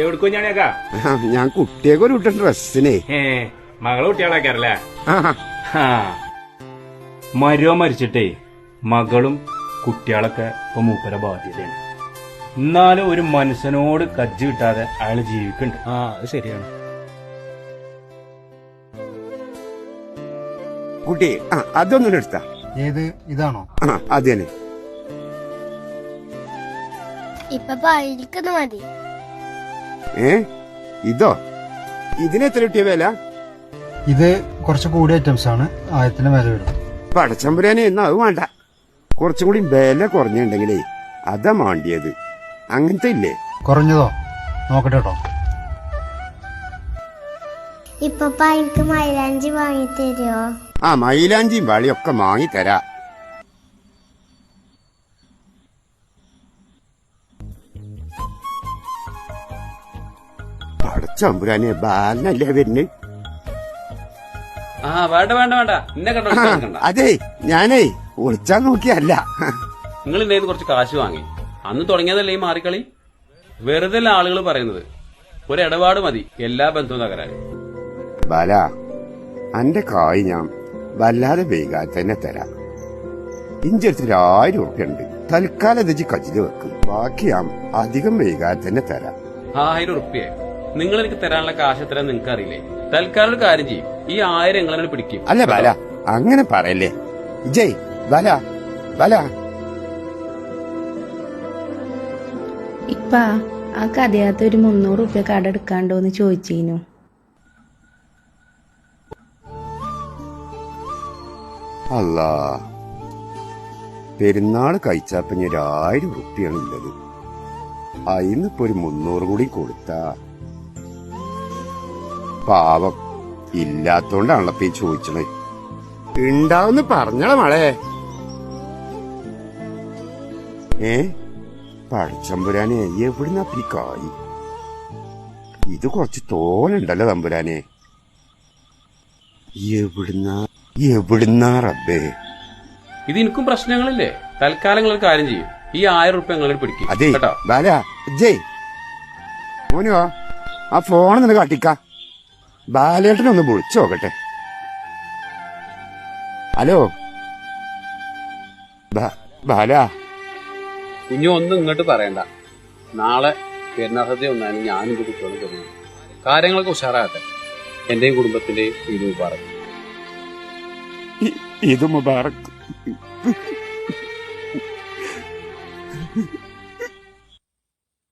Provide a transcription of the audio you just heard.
എവിടേക്കോ ഞാനേക്കാ ഞാൻ കുട്ടിയൊക്കെ ഒരു ഡ്രസ്സിനെ മകളെ കുട്ടികളാക്കാറല്ലേ മരോ മരിച്ചിട്ടേ മകളും കുട്ടികളൊക്കെ ഇപ്പൊ മൂപ്പര ബാധ്യതയാണ്. എന്നാലും ഒരു മനുഷ്യനോട് കജ്ജ് കിട്ടാതെ അയാള് ജീവിക്കണ്ട്. അത് ശരിയാണ്. കുട്ടി അതൊന്നും എടുത്താ. ഏത് ഇതാണോ? അത് തന്നെ. ഇപ്പൊ മതി. ഇതോ? ഇതിനെത്ര കിട്ടിയ വില? ഇത് കുറച്ച് കൂടിയ ഐറ്റംസ് ആണ്. 1000 വില വരും. പടച്ചമ്പുരാനെ എന്നാ അത് വേണ്ട. കുറച്ചും കൂടി വില കുറഞ്ഞുണ്ടെങ്കിലേ അതാ മാണ്ടിയത്. അങ്ങനത്തെ ഇല്ലേ? കുറഞ്ഞതോ? നോക്കട്ടെ കേട്ടോ. ഇപ്പൊ എനിക്ക് മൈലാഞ്ചി വാങ്ങി തരുമോ? മൈലാഞ്ചിയും വാളിയൊക്കെ വാങ്ങിത്തരാ. പടച്ചമ്പുരാനെ ബാലനല്ലേ വരുന്നത്? വേണ്ട വേണ്ട വേണ്ട എന്നെ കണ്ടോ. അതെ ഞാനേ ഒളിച്ചാൻ നോക്കിയല്ല. നിങ്ങൾ ഇന്നേ കുറച്ച് കാശ് വാങ്ങി അന്ന് തുടങ്ങിയതല്ലേ ഈ മാറിക്കളി. വെറുതെ ആളുകൾ പറയുന്നത്. ഒരു ഇടപാട് മതി എല്ലാ ബന്ധവും തകരാറ്. ബാല അന്റെ കായ് ഞാൻ വല്ലാതെ വൈകാതെ തന്നെ തരാം. ഇഞ്ചെടുത്ത് 1000 ഉറുപ്പ്യ ഉണ്ട്. തൽക്കാലം ഇത് കജില് വെക്കും. ബാക്കി ഞാൻ അധികം വൈകാതെ തന്നെ തരാം. 1000 ഉറുപ്പ്യ നിങ്ങൾ എനിക്ക് തരാനുള്ള കാശ് തരാൻ നിങ്ങൾക്ക് അറിയില്ലേ? തൽക്കാലം ഒരു കാര്യം ചെയ്യും, ഈ 1000 നിങ്ങളെ പിടിക്കും. അല്ല ബാല അങ്ങനെ പറയല്ലേ. ജയ് ബാല ബാല ഇപ്പ ആ കഥയകത്ത് ഒരു 300 ഉറുപ്പ്യ കട എടുക്കാണ്ടോന്ന് ചോദിച്ചീനു. അല്ലാ പെരുന്നാള് കഴിച്ചാപ്പഞ്ഞ 1000 ഉറുപ്പ്യാണ് ഉള്ളത്. അതിന്നിപ്പോ ഒരു 300 കൂടി കൊടുത്താ പാവം. ഇല്ലാത്തോണ്ടാണല്ലോ ഇപ്പൊ ഈ ചോദിച്ചത്. ഉണ്ടാവുന്ന് പറഞ്ഞള മളെ. പഴച്ചമ്പുരാനെ എവിടുന്നാ ഈ കായ്? ഇത് കുറച്ച് തോലുണ്ടല്ലോ തമ്പുരാനെ. എവിടുന്നാ റബ്ബേ? ഇത് എനിക്കും പ്രശ്നങ്ങളില്ലേ? തൽക്കാലം നിങ്ങൾ കാര്യം ചെയ്യും, ഈ 1000 ഉറുപ്പ്യ നിങ്ങളെ പിടിക്കും. അതെ ബാല ജയ് മോനോ ആ ഫോൺ നിന്ന് കാട്ടിക്ക. ബാലേട്ടനൊന്ന് വിളിച്ചു നോക്കട്ടെ. ഹലോ ബാല. കുഞ്ഞു ഒന്നും ഇങ്ങോട്ട് പറയണ്ട. നാളെ പെരുന്നാൾ സദ്യ ഒന്നാണ് ഞാനും ഇത് കുട്ടികളും തരുന്നത്. കാര്യങ്ങളൊക്കെ ഉഷാറാകട്ടെ. എന്റെയും കുടുംബത്തിന്റെയും ഇത് മുബാറക്. ഇത് മുബാറക്.